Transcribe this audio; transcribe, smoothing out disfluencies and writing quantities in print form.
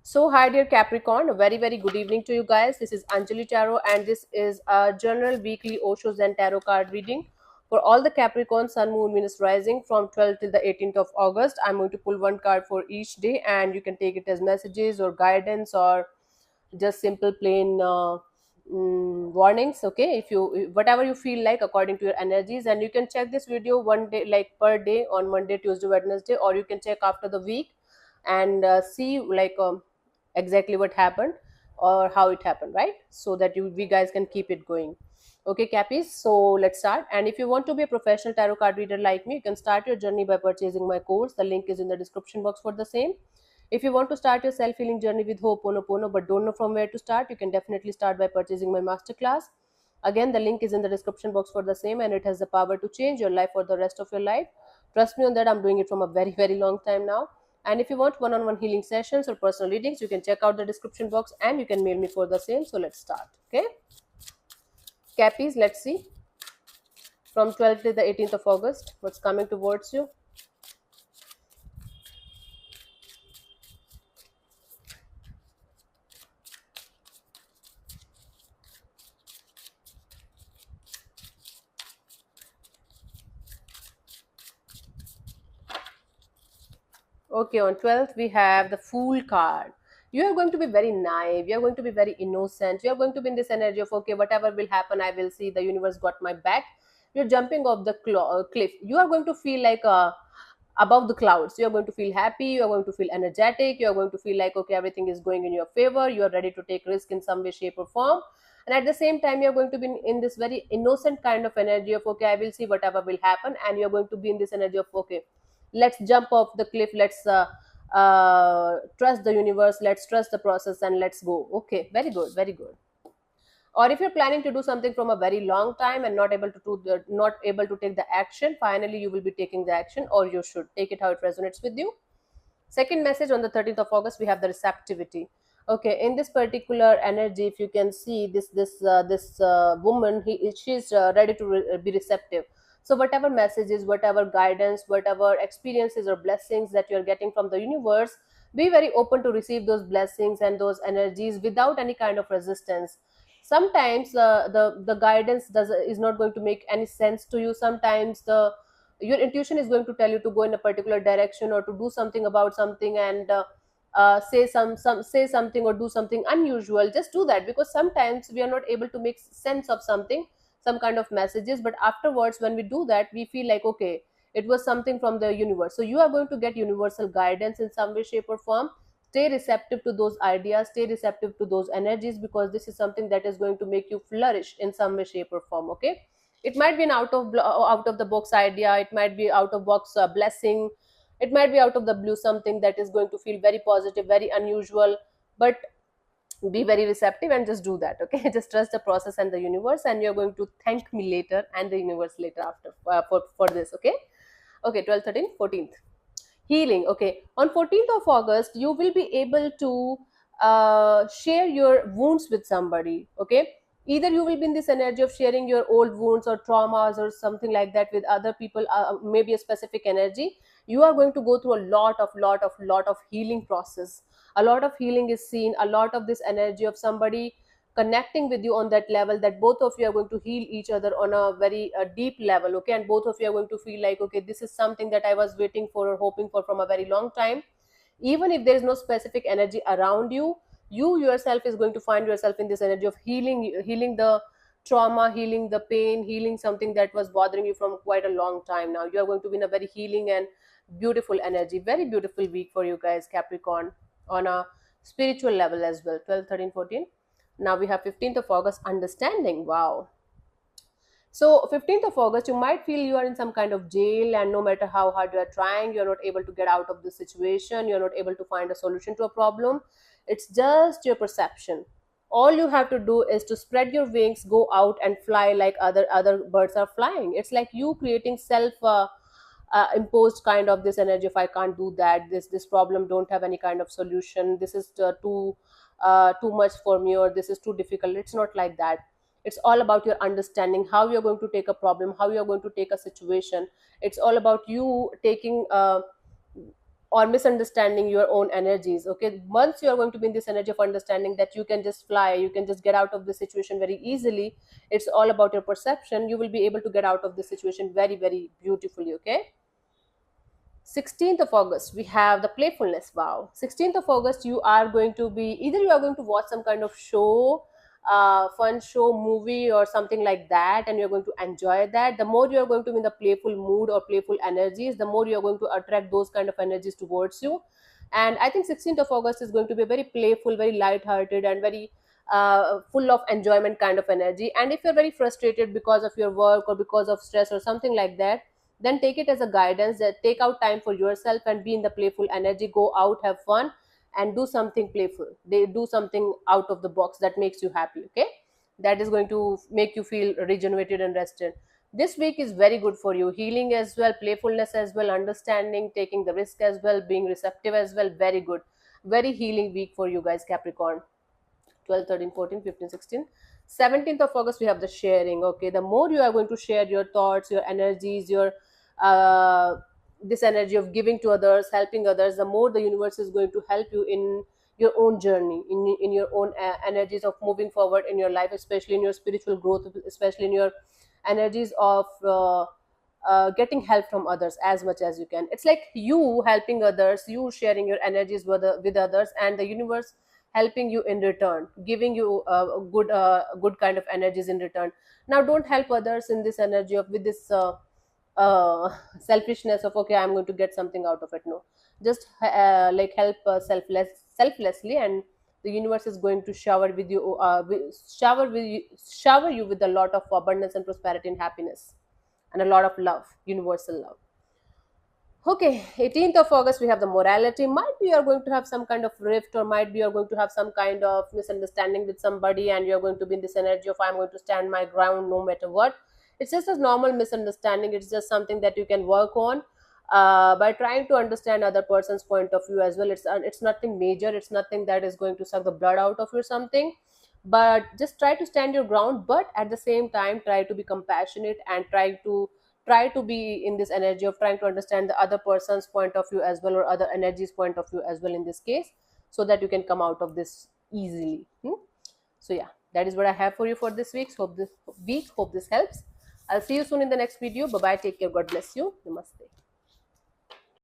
So, hi dear Capricorn, a very good evening to you guys. This is Anjali Tarot, and this is a general weekly Osho and Tarot card reading for all the Capricorn, Sun, Moon, Venus rising from 12th till the 18th of August. I'm going to pull one card for each day, and you can take it as messages or guidance or just simple plain warnings. Okay, if you whatever you feel like according to your energies, and you can check this video one day, like per day on Monday, Tuesday, Wednesday, or you can check after the week and see like exactly what happened or how it happened, right? So that we guys can keep it going. Okay, Cappies, so let's start. And if you want to be a professional tarot card reader like me, you can start your journey by purchasing my course. The link is in the description box for the same. If you want to start your self-healing journey with Ho'oponopono but don't know from where to start, you can definitely start by purchasing my masterclass. Again, the link is in the description box for the same, and it has the power to change your life for the rest of your life. Trust me on that, I'm doing it from a very long time now. And if you want one-on-one healing sessions or personal readings, you can check out the description box and you can mail me for the same. So let's start. Okay, Cappies, let's see from 12th to the 18th of August what's coming towards you. Okay, on 12th, we have the Fool card. You are going to be very naive. You are going to be very innocent. You are going to be in this energy of, okay, whatever will happen, I will see. The universe got my back. You're jumping off the cliff. You are going to feel like above the clouds. You are going to feel happy. You are going to feel energetic. You are going to feel like, okay, everything is going in your favor. You are ready to take risk in some way, shape, or form. And at the same time, you're going to be in this very innocent kind of energy of, okay, I will see whatever will happen. And you're going to be in this energy of, okay, let's jump off the cliff, let's trust the universe, let's trust the process, and let's go. Okay, very good. Or if you're planning to do something from a very long time and not able to take the action, finally you will be taking the action, or you should take it how it resonates with you. Second message on the 13th of August, we have the receptivity. Okay, in this particular energy, if you can see this woman, she's ready to be receptive. So whatever messages, whatever guidance, whatever experiences or blessings that you're getting from the universe, be very open to receive those blessings and those energies without any kind of resistance. Sometimes the guidance does is not going to make any sense to you. Sometimes the your intuition is going to tell you to go in a particular direction or to do something about something, and say something or do something unusual. Just do that, because sometimes we are not able to make sense of something, some kind of messages, but afterwards when we do that, we feel like, okay, it was something from the universe. So you are going to get universal guidance in some way, shape, or form. Stay receptive to those ideas, stay receptive to those energies, because this is something that is going to make you flourish in some way, shape, or form. Okay, it might be an out of the box idea, it might be out of box blessing, it might be out of the blue something that is going to feel very positive, very unusual, but be very receptive and just do that. Okay, just trust the process and the universe, and you're going to thank me later and the universe later after for this. Okay, okay, 12, 13, 14th, healing. Okay, on 14th of August, you will be able to share your wounds with somebody. Okay, either you will be in this energy of sharing your old wounds or traumas or something like that with other people, maybe a specific energy. You are going to go through a lot of healing process. A lot of healing is seen, a lot of this energy of somebody connecting with you on that level, that both of you are going to heal each other on a very deep level. Okay, and both of you are going to feel like, okay, this is something that I was waiting for or hoping for from a very long time. Even if there is no specific energy around you, you yourself is going to find yourself in this energy of healing the trauma, healing the pain, healing something that was bothering you from quite a long time. Now you are going to be in a very healing and beautiful energy. Very beautiful week for you guys, Capricorn, on a spiritual level as well. 12, 13, 14. Now we have 15th of August, understanding. Wow. So 15th of August, you might feel you are in some kind of jail, and no matter how hard you are trying, you're not able to get out of the situation. You're not able to find a solution to a problem. It's just your perception. All you have to do is to spread your wings, go out and fly like other birds are flying. It's like you creating self imposed kind of this energy. If I can't do that, this problem don't have any kind of solution. This is too much for me, or this is too difficult. It's not like that. It's all about your understanding how you're going to take a problem, how you're going to take a situation. It's all about you taking or misunderstanding your own energies. Okay, once you are going to be in this energy of understanding that you can just fly, you can just get out of the situation very easily, it's all about your perception, you will be able to get out of the situation very, very beautifully. Okay, 16th of August, we have the playfulness. Wow. 16th of August, you are going to be either you are going to watch some kind of show, fun show, movie, or something like that, and you're going to enjoy that. The more you are going to be in the playful mood or playful energies, the more you're going to attract those kind of energies towards you. And I think 16th of August is going to be very playful, very light-hearted, and very full of enjoyment kind of energy. And if you're very frustrated because of your work or because of stress or something like that, then take it as a guidance that take out time for yourself and be in the playful energy, go out, have fun, and do something playful, they do something out of the box that makes you happy. Okay, that is going to make you feel regenerated and rested. This week is very good for you, healing as well, playfulness as well, understanding, taking the risk as well, being receptive as well, very good, very healing week for you guys, Capricorn. 12, 13, 14, 15, 16. 17th of August, we have the sharing. Okay, the more you are going to share your thoughts, your energies, your uh, this energy of giving to others, helping others, the more the universe is going to help you in your own journey, in your own energies of moving forward in your life, especially in your spiritual growth, especially in your energies of getting help from others as much as you can. It's like you helping others, you sharing your energies with others, and the universe helping you in return, giving you good kind of energies in return. Now don't help others in this energy of with this selfishness of okay, I'm going to get something out of it. No, just like help selflessly, and the universe is going to shower with you shower you with a lot of abundance and prosperity and happiness, and a lot of love, universal love. Okay, 18th of August, we have the morality. Might be you're going to have some kind of rift, or might be you're going to have some kind of misunderstanding with somebody, and you're going to be in this energy of I'm going to stand my ground no matter what. It's just a normal misunderstanding. It's just something that you can work on by trying to understand other person's point of view as well. It's nothing major. It's nothing that is going to suck the blood out of you or something. But just try to stand your ground. But at the same time, try to be compassionate and try to be in this energy of trying to understand the other person's point of view as well, or other energies point of view as well in this case, so that you can come out of this easily. So yeah, that is what I have for you for this week. Hope this helps. I'll see you soon in the next video. Bye bye, take care, God bless you, namaste.